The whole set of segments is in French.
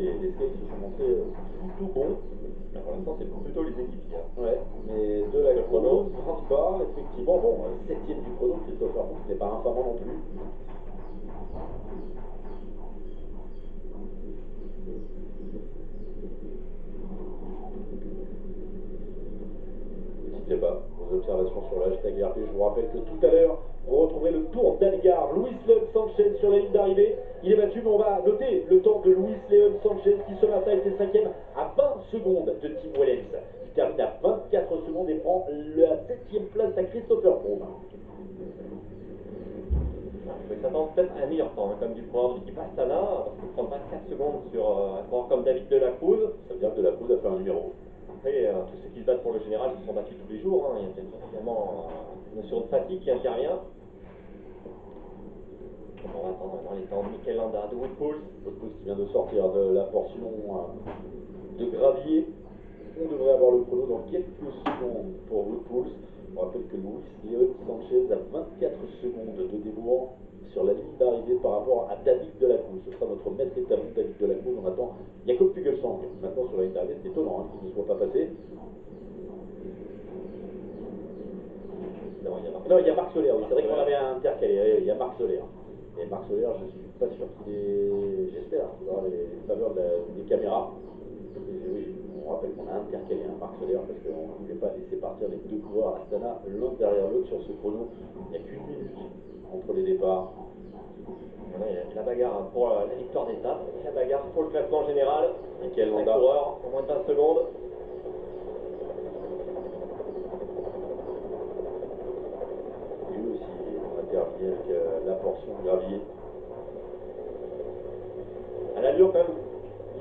les skates se sont montrés plutôt bons. Pour l'instant, c'est plutôt les équipiers. Ouais, mais de la chrono, Van Barle, effectivement, bon, 7ème du chrono, Christopher Froome, ce n'est pas infamant non plus. N'hésitez pas, vos observations sur le hashtag RP. Je vous rappelle que tout à l'heure, vous retrouverez le Tour d'Algarve. Luis León Sanchez sur la ligne d'arrivée. Il est battu, mais on va noter le temps de Luis León Sanchez qui ce matin était 5ème à 20 secondes de Tim Wellens. Il termine à 24 secondes et prend la 7ème place à Christopher Froome. Il faut s'attendre peut-être à un meilleur temps, hein, comme du coureur de l'équipe Astana, parce qu'il prend 24 secondes sur un coureur comme David Delacruz. Ça veut dire que Delacruz a fait un numéro. Après, tous ceux qui se battent pour le général se sont battus tous les jours. Hein. Il y a peut-être également une notion de fatigue qui intervient. Donc on va attendre dans les temps de Mikel Landa, de Wout Poels. Wout Poels qui vient de sortir de la portion de gravier. On devrait avoir le chrono dans quelques secondes pour Wout Poels. On rappelle que Luis León Sanchez a 24 secondes de débours sur la ligne d'arrivée par rapport à David Delacruz. Ce sera notre maître établi, David Delacruz. On attend Jakob Fuglsang maintenant sur la ligne d'arrivée. C'est étonnant qu'il ne soit pas passé. Non, il y a Marc Soler, oui. C'est vrai qu'on avait intercalé. Il y a Marc Soler. Et Marc Soler, je ne suis pas sûr qu'il ait. J'espère qu'il aura les faveurs des caméras. Et oui, on rappelle qu'on a intercalé Marc Soler parce qu'on ne voulait pas laisser partir les deux coureurs Astana l'un derrière l'autre sur ce chrono. Il n'y a qu'une minute entre les départs. Voilà, il y a la bagarre pour la victoire d'étape, la bagarre pour le classement général. Mikel Landa. 5 coureurs en moins de 20 secondes. Et eux aussi ont intervenu avec la portion gravier. À l'allure, quand même,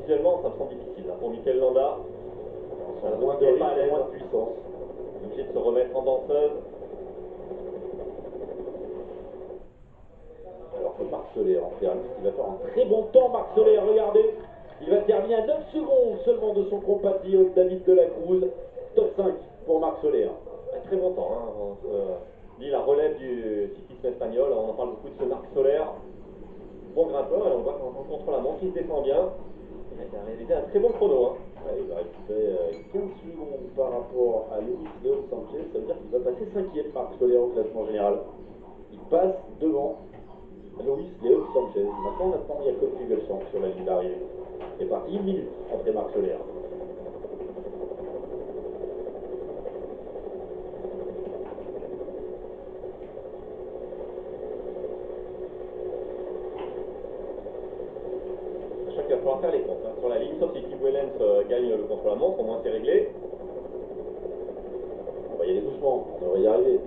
visuellement, ça me semble difficile. Hein. Pour Mikel Landa, ça moins de rythme, moins de puissance. Il est obligé de se remettre en danseuse. Alors que Marc Soler en termine, il va faire un très bon temps. Marc Soler, regardez, il va terminer à 9 secondes seulement de son compatriote David Delacruz. Top 5 pour Marc Soler. Un très bon temps. Hein. On se dit la relève du cyclisme espagnol. On en parle beaucoup de ce Marc Soler. Bon grimpeur, et on voit qu'en contre la montre, il se défend bien. Il a réalisé un très bon chrono. Hein. Ouais, il va récupérer 15 secondes par rapport à Luis León Sanchez. Ça veut dire qu'il va passer 5ème Marc Soler au classement général. Il passe devant Luis León Sanchez. Maintenant, on attend Jakob Fuglsang sur la ligne d'arrivée. C'est parti, 1 minute après Marc Soler. Il va falloir faire les comptes hein, sur la ligne, sauf si Tim Wellens gagne le contre-la-montre, au moins c'est réglé. On va y aller doucement, on devrait y arriver.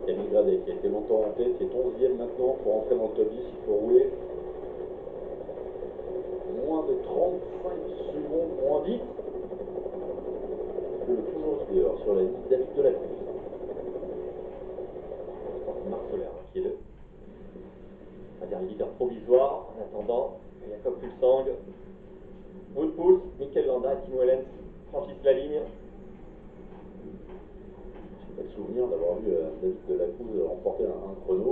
Camille Gradet qui a été longtemps en tête, qui est 11ème maintenant pour entrer dans le top 10, il faut rouler. Moins de 35 secondes, moins vite que le toujours leader sur la ligne David Delacruz. C'est Marc Soler hein, qui est on va dire, le leader provisoire en attendant. Jakob Fuglsang, Wout Poels, Mikel Landa et Tim Wellens franchissent la ligne. J'ai pas de souvenir d'avoir vu David Delacruz remporter un chrono.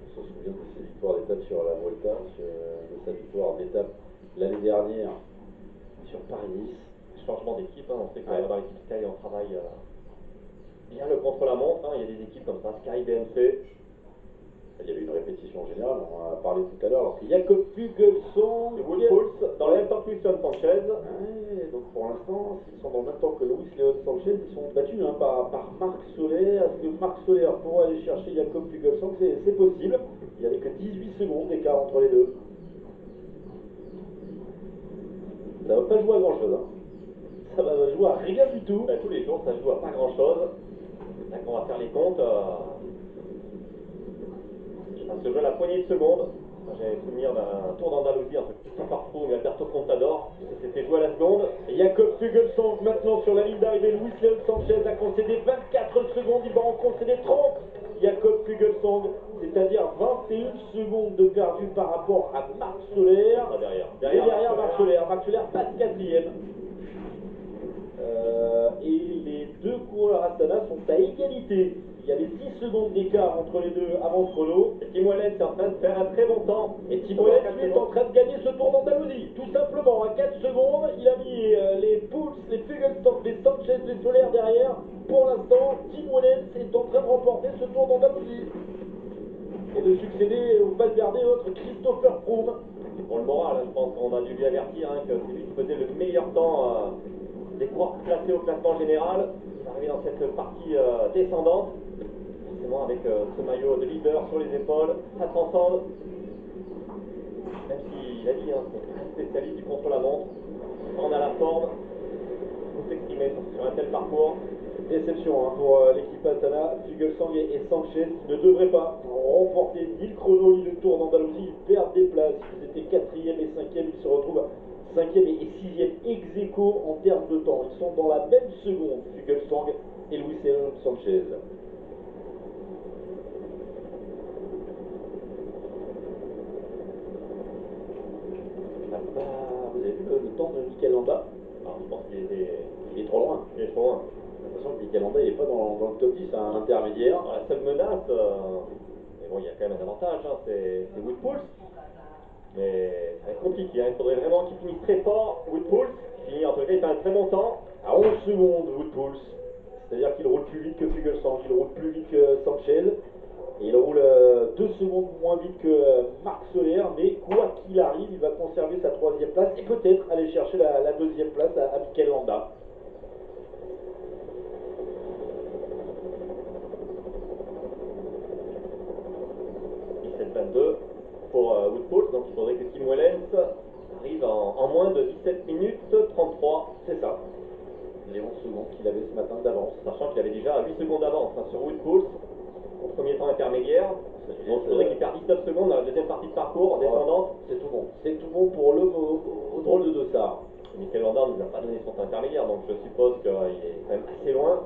On se souvient de ses victoires d'étape sur la Vuelta, de sa victoire d'étape l'année dernière sur Paris-Nice. Changement d'équipe, hein. On sait que dans l'équipe Sky on travaille bien le contre-la-montre. Hein. Il y a des équipes comme ça, Sky, BMC. Il y avait une répétition générale, on en a parlé tout à l'heure, alors que Jakob Fuglsang et Wout Poels dans le même temps que Luis León Sanchez. Ouais, donc pour l'instant, s'ils sont dans le même temps que Luis León Sanchez, ils sont battus hein, par Marc Soler. Est-ce que Marc Soler pourra aller chercher Jakob Fuglsang? C'est possible. Il n'y avait que 18 secondes d'écart entre les deux. Ça va pas jouer à grand chose. Hein. Ça va jouer à rien du tout. Tous les jours, ça joue à pas grand chose. Là, on va faire les comptes. Ça se joue à la poignée de secondes. J'ai souvenir d'un tour d'Andalousie entre Christopher Froome et Alberto Contador. C'était joué à la seconde. Et Jakob Fuglsang maintenant sur la ligne d'arrivée. Luis León Sanchez a concédé 24 secondes. Il va en concéder 30. Jakob Fuglsang, c'est-à-dire 21 secondes de perdu par rapport à Marc Soler. Derrière Marc Soler. Marc Soler passe 4ème. Et les deux coureurs Astana sont à égalité. Il y avait 6 secondes d'écart entre les deux avant ce chrono. Et Tim Wellens est en train de faire un très bon temps. Et Tim Wellens, lui, est en train de gagner ce Tour d'Andalousie. Tout simplement, à 4 secondes, il a mis les Pouls, les Fuglsang, les Sanchez, les Soler derrière. Pour l'instant, Tim Wellens est en train de remporter ce Tour d'Andalousie. Et de succéder au Valverde, notre Christopher Froome. C'est pour le moral, hein, je pense qu'on a dû lui avertir hein, que c'est lui qui faisait le meilleur temps des coureurs classés au classement général. Il va arriver dans cette partie descendante. Forcément avec ce maillot de leader sur les épaules, ça transcende. Même s'il a dit, hein, c'est un spécialiste du contre-la-montre. Quand on a la forme, il faut s'exprimer sur un tel parcours. Déception hein, pour l'équipe Astana, Fuglsang et Sanchez qui ne devraient pas remporter ni le chrono ni le Tour d'Andalousie. Ils perdent des places, ils étaient 4e et 5e, ils se retrouvent 5e et 6e ex aequo en termes de temps. Ils sont dans la même seconde, Fuglsang et Luis Leon Sanchez. Vous avez vu le temps de Mikel Landa? Alors je pense Il est trop loin. Il est trop loin. J'ai l'impression que Mikel Landa n'est pas dans le top 10, c'est un intermédiaire. Alors, la seule menace, mais bon, il y a quand même un avantage, hein, c'est Wout Poels. Mais ça va être compliqué, hein. Il faudrait vraiment qu'il finisse très fort, Wout Poels. Il finit en tout cas, il fait un très bon temps. À 11 secondes, Wout Poels. C'est-à-dire qu'il roule plus vite que Fuglsang, il roule plus vite que Sanchez. Et il roule 2 secondes moins vite que Marc Soler, mais quoi qu'il arrive, il va conserver sa 3e place et peut-être aller chercher la 2e place à Mikel Landa. Pour Wout Poels, donc il faudrait que Tim Wellens arrive en moins de 17 minutes 33. C'est ça. Les 11 secondes qu'il avait ce matin d'avance. Sachant qu'il avait déjà 8 secondes d'avance hein, sur Wout Poels au premier temps intermédiaire. Donc il faudrait qu'il perde 19 secondes dans la deuxième partie de parcours en descendante. C'est tout bon. C'est tout bon pour l'homme au drôle de dossard. Mikel Landa ne nous a pas donné son temps intermédiaire, donc je suppose qu'il est quand même assez loin.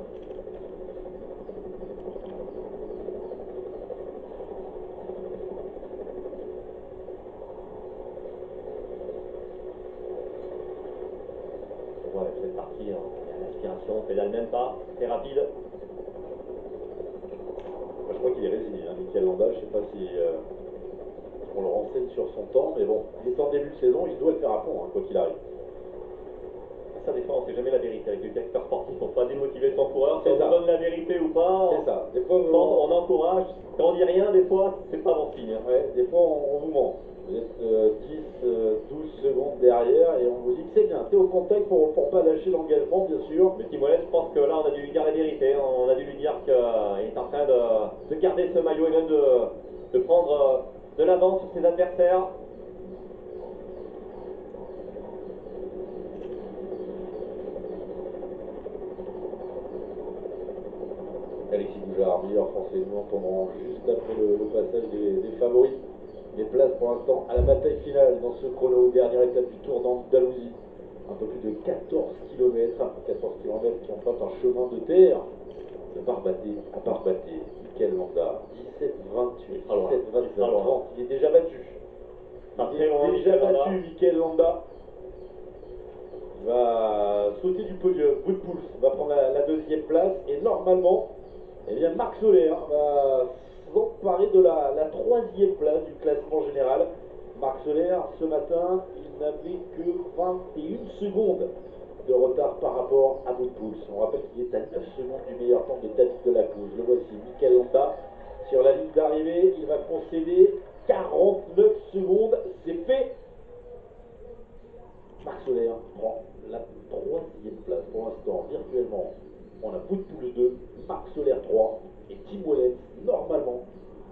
Avec cette partie, hein, il y a l'aspiration, on pédale même pas, c'est rapide. Moi, je crois qu'il est résigné, hein, Mikel Landa. Je sais pas si on le renseigne sur son temps, mais bon, il est en début de saison, il doit le faire à fond, hein, quoi qu'il arrive. Ça des fois, on ne sait jamais la vérité avec les directeurs sportifs, on ne faut pas démotiver son coureur, si C'est on ça. donne la vérité ou pas. C'est ça. Des fois, on encourage, quand on dit rien, des fois, c'est pas bon signe. Ouais, des fois, on vous ment. Vous êtes 10, 12 secondes derrière et on vous dit que c'est bien. C'est au contact pour pas lâcher l'engagement, bien sûr. Mais Tim Wellens, je pense que là, on a dû lui dire la vérité. On a dû lui dire qu'il est en train de garder ce maillot et même de prendre de l'avance sur ses adversaires. Alexis Boujard, meilleur français, nous entendrons juste après le passage des favoris. Les places pour l'instant à la bataille finale dans ce chrono, dernière étape du Tour d'Andalousie. Un peu plus de 14 km, 14 km qui empruntent un chemin de terre de Barbaté à Barbaté. Mikel Landa, 17-28, 17-29, il est déjà battu. Il est déjà battu, Mikel Landa. Il va sauter du podium. Wout Poels va prendre la 2e place et normalement, eh bien, Marc Soler va s'emparer de la 3e place du classement général. Marc Soler, ce matin, il n'avait que 21 secondes de retard par rapport à Wout Poels. On rappelle qu'il est à 9 secondes du meilleur temps de David Delacruz. Le voici, Mikel Landa, sur la ligne d'arrivée. Il va concéder 49 secondes. C'est fait. Marc Soler prend la 3e place pour l'instant, virtuellement. On a Wout Poels 2, Marc Soler 3 et Tim Wellens, normalement,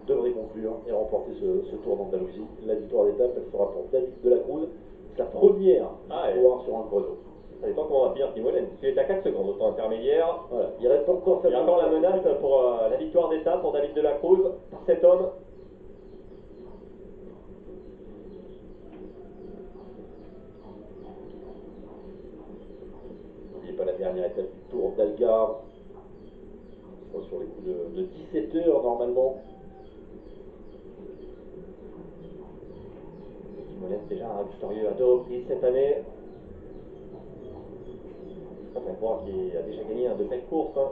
devrait conclure et remporter ce Tour d'Andalousie. La victoire d'étape, elle sera pour David Delacruz, sa première victoire sur un chrono. Ça dépend comment on va finir Tim Wellens. Il est à 4 secondes au temps intermédiaire. Voilà, il reste encore Il y a encore la menace pour la victoire d'étape pour David Delacruz, par cet homme. Pas la dernière étape du Tour d'Algarve. On sera sur les coups de 17 heures normalement. Tim Wellens déjà victorieux à 2 reprises cette année. On va voir qu'il a déjà gagné de belles courses. Hein.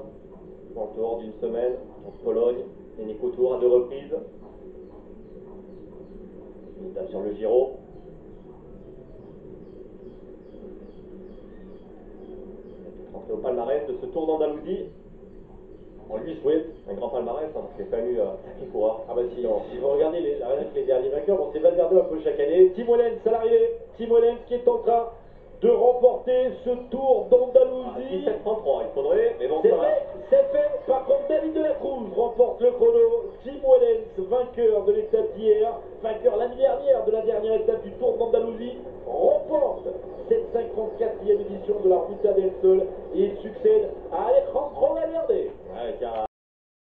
Dans le tour d'une semaine, en Pologne, et Nico Tour à 2 reprises. Il tape sur le Giro. Il a peut-être rentré au palmarès de ce Tour d'Andalousie. On lui souhaite un grand palmarès, hein, parce qu'il y a quand même eu un sacré coureur. Ah bah si vous regardez les derniers vainqueurs, bon c'est Valverde un peu chaque année. Tim Wellens à l'arrivée, Tim Wellens qui est en train de remporter ce Tour d'Andalousie. 17-33, il faudrait, mais bon, C'est ça va. fait, c'est fait. Par contre, David de la Cruz remporte le chrono. Tim Wellens, vainqueur de l'étape d'hier, vainqueur l'année dernière de la dernière étape du Tour d'Andalousie, remporte cette 54e édition de la Ruta del Sol et il succède à Alejandro Valverde. Avec un